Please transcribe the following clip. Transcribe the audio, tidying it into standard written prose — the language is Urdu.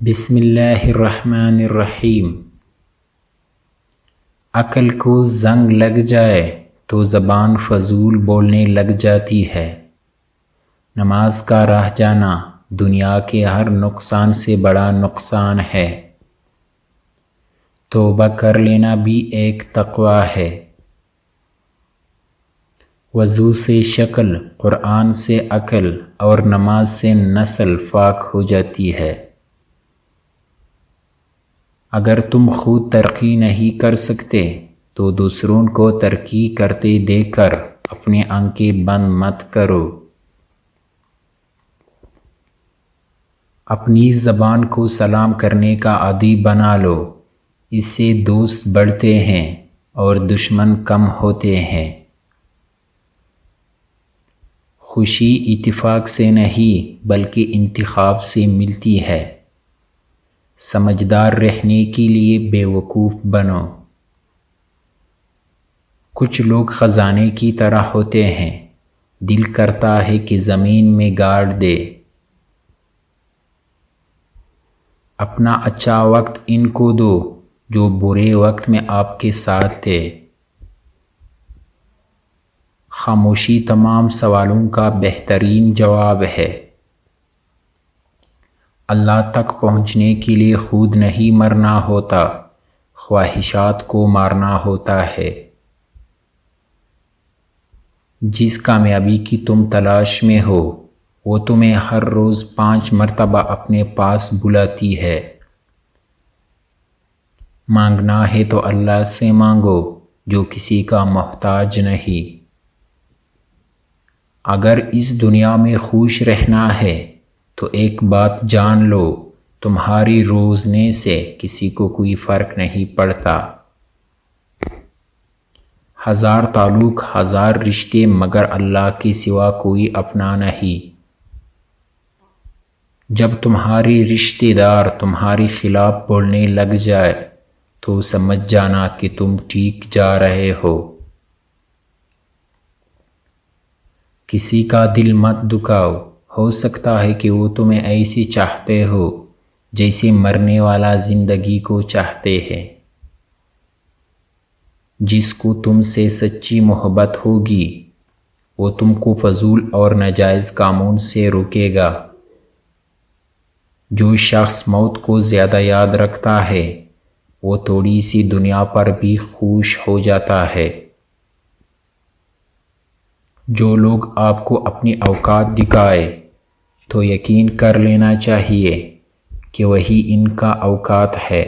بسم اللہ الرحمن الرحیم۔ عقل کو زنگ لگ جائے تو زبان فضول بولنے لگ جاتی ہے۔ نماز کا رہ جانا دنیا کے ہر نقصان سے بڑا نقصان ہے۔ توبہ کر لینا بھی ایک تقویٰ ہے۔ وضو سے شکل، قرآن سے عقل اور نماز سے نسل پاک ہو جاتی ہے۔ اگر تم خود ترقی نہیں کر سکتے تو دوسروں کو ترقی کرتے دیکھ کر اپنی آنکھیں بند مت کرو۔ اپنی زبان کو سلام کرنے کا عادی بنا لو، اس سے دوست بڑھتے ہیں اور دشمن کم ہوتے ہیں۔ خوشی اتفاق سے نہیں بلکہ انتخاب سے ملتی ہے۔ سمجھدار رہنے کے لیے بے وقوف بنو۔ کچھ لوگ خزانے کی طرح ہوتے ہیں، دل کرتا ہے کہ زمین میں گاڑ دے۔ اپنا اچھا وقت ان کو دو جو برے وقت میں آپ کے ساتھ تھے۔ خاموشی تمام سوالوں کا بہترین جواب ہے۔ اللہ تک پہنچنے کے لیے خود نہیں مرنا ہوتا، خواہشات کو مارنا ہوتا ہے۔ جس کامیابی کی تم تلاش میں ہو وہ تمہیں ہر روز 5 مرتبہ اپنے پاس بلاتی ہے۔ مانگنا ہے تو اللہ سے مانگو جو کسی کا محتاج نہیں۔ اگر اس دنیا میں خوش رہنا ہے تو ایک بات جان لو، تمہاری روزنے سے کسی کو کوئی فرق نہیں پڑتا۔ 1000 تعلق 1000 رشتے مگر اللہ کے سوا کوئی اپنا نہیں۔ جب تمہاری رشتے دار تمہارے خلاف بولنے لگ جائے تو سمجھ جانا کہ تم ٹھیک جا رہے ہو۔ کسی کا دل مت دکھاؤ، ہو سکتا ہے کہ وہ تمہیں ایسے چاہتے ہو جیسے مرنے والا زندگی کو چاہتے ہیں۔ جس کو تم سے سچی محبت ہوگی وہ تم کو فضول اور ناجائز کاموں سے روکے گا۔ جو شخص موت کو زیادہ یاد رکھتا ہے وہ تھوڑی سی دنیا پر بھی خوش ہو جاتا ہے۔ جو لوگ آپ کو اپنی اوقات دکھائے تو یقین کر لینا چاہیے کہ وہی ان کا اوقات ہے۔